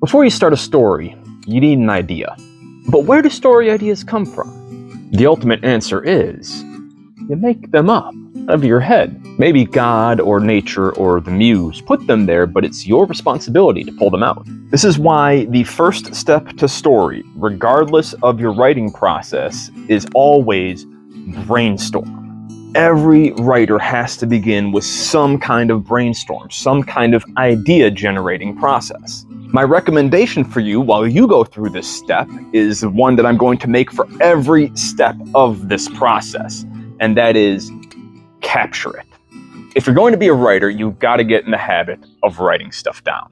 Before you start a story, you need an idea. But where do story ideas come from? The ultimate answer is, you make them up out of your head. Maybe God or nature or the muse put them there, but it's your responsibility to pull them out. This is why the first step to story, regardless of your writing process, is always brainstorm. Every writer has to begin with some kind of brainstorm, some kind of idea generating process. My recommendation for you while you go through this step is one that I'm going to make for every step of this process, and that is capture it. If you're going to be a writer, you've got to get in the habit of writing stuff down.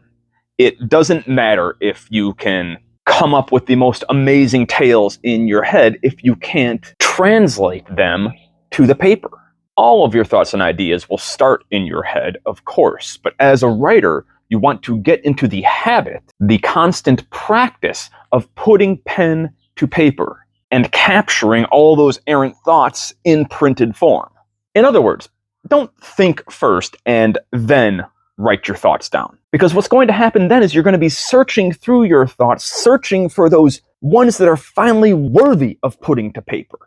It doesn't matter if you can come up with the most amazing tales in your head if you can't translate them to the paper. All of your thoughts and ideas will start in your head, of course, but as a writer, you want to get into the habit, the constant practice of putting pen to paper and capturing all those errant thoughts in printed form. In other words, don't think first and then write your thoughts down. Because what's going to happen then is you're going to be searching through your thoughts, searching for those ones that are finally worthy of putting to paper.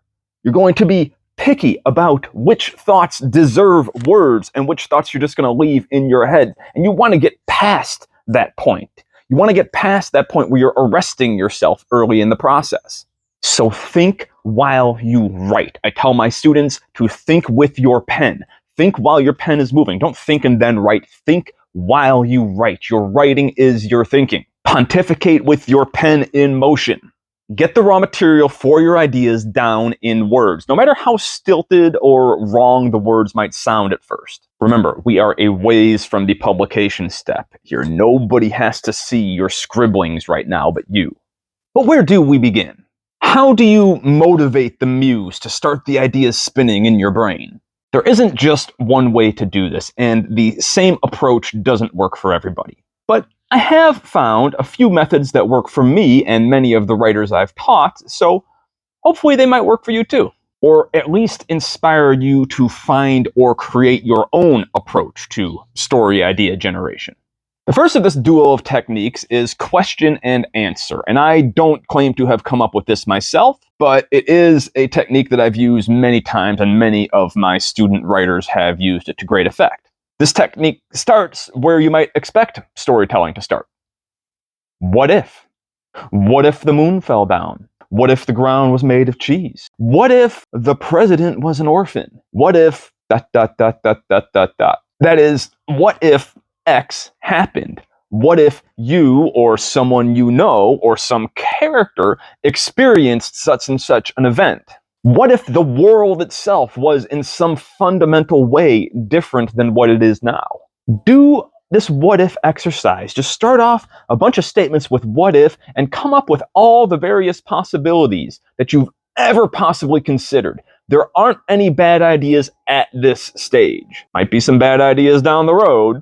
You're going to be picky about which thoughts deserve words and which thoughts you're just going to leave in your head. And you want to get past that point. You want to get past that point where you're arresting yourself early in the process. So think while you write. I tell my students to think with your pen. Think while your pen is moving. Don't think and then write. Think while you write. Your writing is your thinking. Pontificate with your pen in motion. Get the raw material for your ideas down in words, no matter how stilted or wrong the words might sound at first. Remember, we are a ways from the publication step here. Nobody has to see your scribblings right now but you. But where do we begin? How do you motivate the muse to start the ideas spinning in your brain? There isn't just one way to do this, and the same approach doesn't work for everybody. But I have found a few methods that work for me and many of the writers I've taught, so hopefully they might work for you too. Or at least inspire you to find or create your own approach to story idea generation. The first of this duo of techniques is question and answer, and I don't claim to have come up with this myself, but it is a technique that I've used many times, and many of my student writers have used it to great effect. This technique starts where you might expect storytelling to start. What if? What if the moon fell down? What if the ground was made of cheese? What if the president was an orphan? What if ... That is, what if X happened? What if you or someone you know or some character experienced such and such an event? What if the world itself was in some fundamental way different than what it is now? Do this what if exercise. Just start off a bunch of statements with what if and come up with all the various possibilities that you've ever possibly considered. There aren't any bad ideas at this stage. Might be some bad ideas down the road.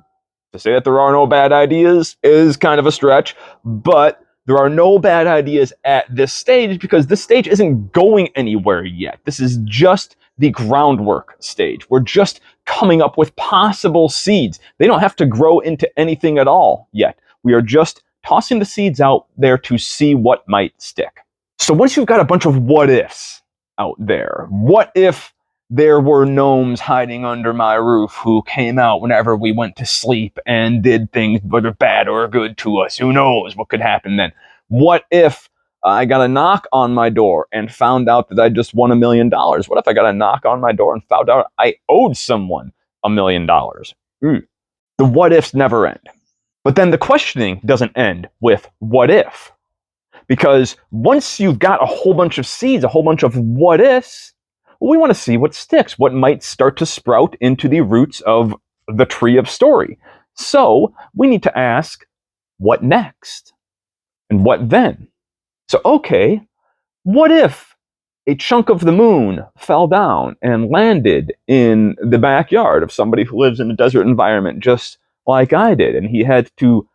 To say that there are no bad ideas is kind of a stretch, but there are no bad ideas at this stage because this stage isn't going anywhere yet. This is just the groundwork stage. We're just coming up with possible seeds. They don't have to grow into anything at all yet. We are just tossing the seeds out there to see what might stick. So once you've got a bunch of what ifs out there, what if there were gnomes hiding under my roof who came out whenever we went to sleep and did things whether bad or good to us? Who knows what could happen then? What if I got a knock on my door and found out that I just won $1 million? What if I got a knock on my door and found out I owed someone $1 million? The what ifs never end. But then the questioning doesn't end with what if. Because once you've got a whole bunch of seeds, a whole bunch of what ifs, we want to see what sticks, what might start to sprout into the roots of the tree of story. So we need to ask, what next? And what then? So, okay, what if a chunk of the moon fell down and landed in the backyard of somebody who lives in a desert environment just like I did, and he had to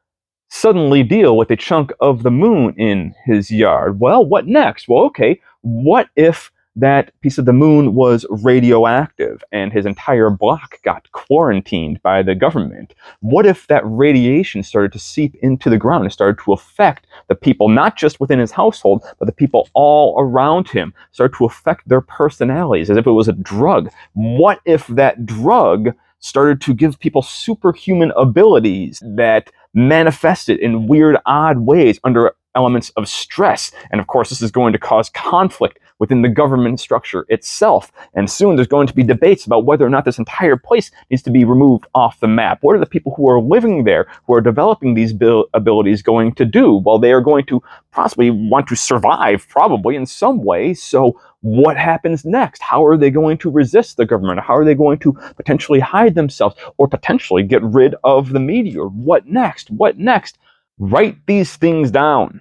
suddenly deal with a chunk of the moon in his yard? Well, what next? Well, okay, what if that piece of the moon was radioactive and his entire block got quarantined by the government? What if that radiation started to seep into the ground and started to affect the people, not just within his household, but the people all around him, started to affect their personalities as if it was a drug? What if that drug started to give people superhuman abilities that manifested in weird, odd ways under elements of stress? And of course, this is going to cause conflict within the government structure itself. And soon there's going to be debates about whether or not this entire place needs to be removed off the map. What are the people who are living there, who are developing these abilities, going to do? Well, they are going to possibly want to survive, probably in some way. So what happens next? How are they going to resist the government? How are they going to potentially hide themselves or potentially get rid of the meteor? What next? What next? Write these things down.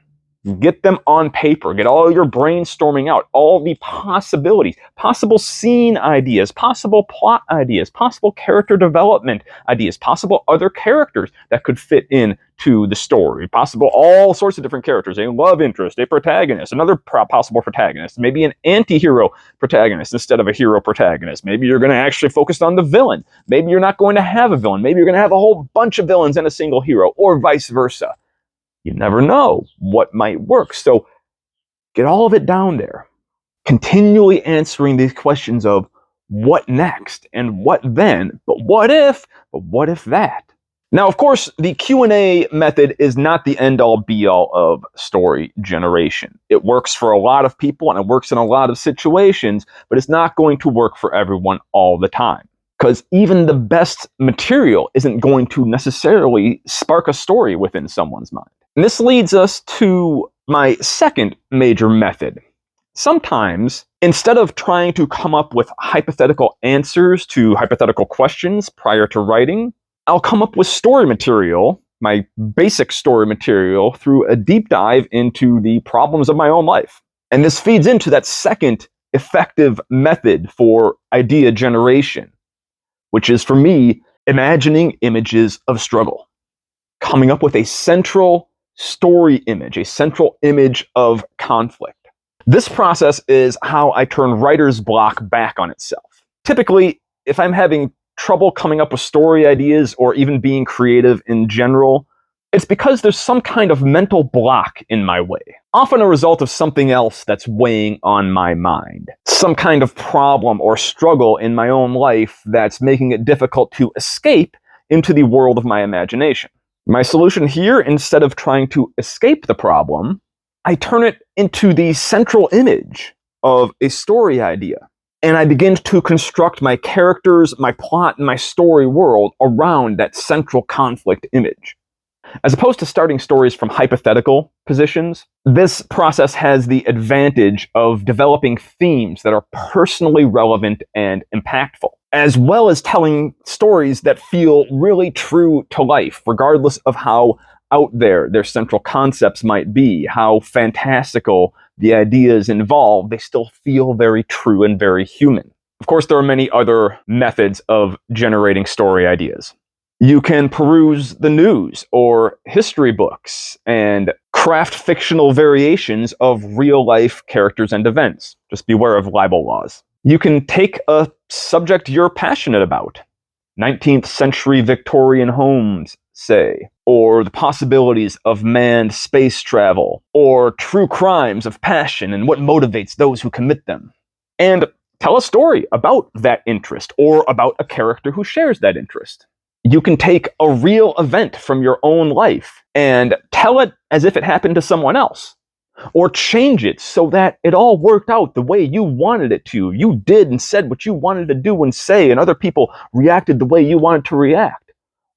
Get them on paper. Get all your brainstorming out, all the possibilities, possible scene ideas, possible plot ideas, possible character development ideas, possible other characters that could fit into the story, possible all sorts of different characters, a love interest, a protagonist, another possible protagonist, maybe an anti-hero protagonist instead of a hero protagonist. Maybe you're going to actually focus on the villain. Maybe you're not going to have a villain. Maybe you're going to have a whole bunch of villains and a single hero, or vice versa. You never know what might work. So get all of it down there. Continually answering these questions of what next and what then, but what if that? Now, of course, the Q&A method is not the end-all be-all of story generation. It works for a lot of people and it works in a lot of situations, but it's not going to work for everyone all the time. Because even the best material isn't going to necessarily spark a story within someone's mind. And this leads us to my second major method. Sometimes, instead of trying to come up with hypothetical answers to hypothetical questions prior to writing, I'll come up with story material, my basic story material, through a deep dive into the problems of my own life. And this feeds into that second effective method for idea generation, which is, for me, imagining images of struggle. Coming up with a central story image, a central image of conflict. This process is how I turn writer's block back on itself. Typically, if I'm having trouble coming up with story ideas or even being creative in general, it's because there's some kind of mental block in my way, often a result of something else that's weighing on my mind. Some kind of problem or struggle in my own life that's making it difficult to escape into the world of my imagination. My solution here, instead of trying to escape the problem, I turn it into the central image of a story idea. And I begin to construct my characters, my plot, and my story world around that central conflict image. As opposed to starting stories from hypothetical positions, this process has the advantage of developing themes that are personally relevant and impactful, as well as telling stories that feel really true to life, regardless of how out there their central concepts might be, how fantastical the ideas involved. They still feel very true and very human. Of course, there are many other methods of generating story ideas. You can peruse the news or history books and craft fictional variations of real-life characters and events. Just beware of libel laws. You can take a subject you're passionate about, 19th century Victorian homes, say, or the possibilities of manned space travel, or true crimes of passion and what motivates those who commit them. And tell a story about that interest or about a character who shares that interest. You can take a real event from your own life and tell it as if it happened to someone else, or change it so that it all worked out the way you wanted it to. You did and said what you wanted to do and say, and other people reacted the way you wanted to react.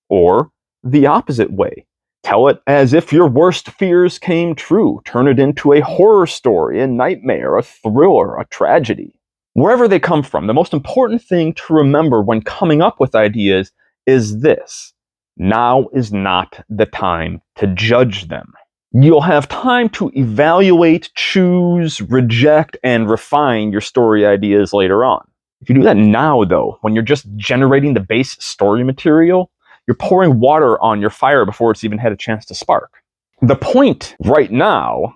Or the opposite way. Tell it as if your worst fears came true. Turn it into a horror story, a nightmare, a thriller, a tragedy. Wherever they come from, the most important thing to remember when coming up with ideas is this: now is not the time to judge them. You'll have time to evaluate, choose, reject, and refine your story ideas later on. If you do that now, though, when you're just generating the base story material, you're pouring water on your fire before it's even had a chance to spark. The point right now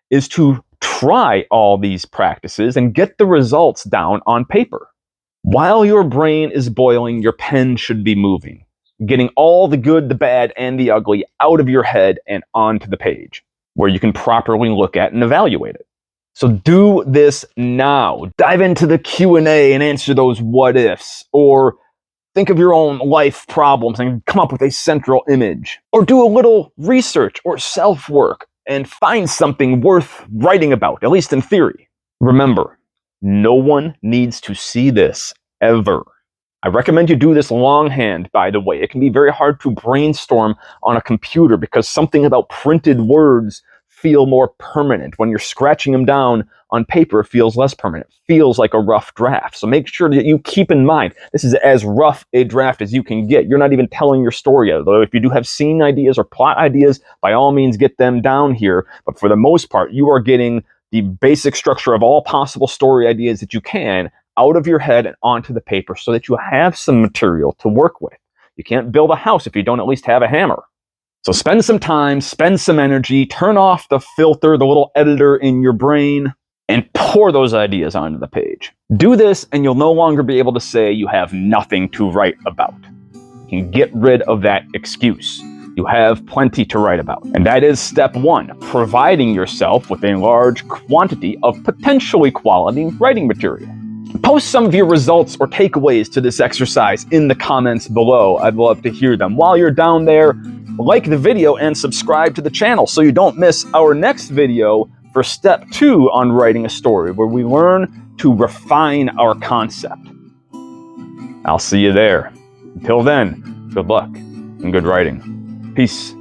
is to Try all these practices and get the results down on paper. While your brain is boiling, your pen should be moving, getting all the good, the bad, and the ugly out of your head and onto the page, where you can properly look at and evaluate it. So do this now. Dive into the Q&A and answer those what ifs, or think of your own life problems and come up with a central image. Or do a little research or self-work and find something worth writing about, at least in theory. Remember, no one needs to see this, ever. I recommend you do this longhand, by the way. It can be very hard to brainstorm on a computer because something about printed words feel more permanent. When you're scratching them down on paper, it feels less permanent. It feels like a rough draft. So make sure that you keep in mind, this is as rough a draft as you can get. You're not even telling your story yet. Though if you do have scene ideas or plot ideas, by all means get them down here. But for the most part, you are getting the basic structure of all possible story ideas that you can out of your head and onto the paper so that you have some material to work with. You can't build a house if you don't at least have a hammer. So spend some time, spend some energy, turn off the filter, the little editor in your brain, and pour those ideas onto the page. Do this and you'll no longer be able to say you have nothing to write about. You can get rid of that excuse. You have plenty to write about. And that is step one, providing yourself with a large quantity of potentially quality writing material. Post some of your results or takeaways to this exercise in the comments below. I'd love to hear them. While you're down there, like the video and subscribe to the channel so you don't miss our next video for step 2 on writing a story, where we learn to refine our concept. I'll see you there. Until then, good luck and good writing. Peace.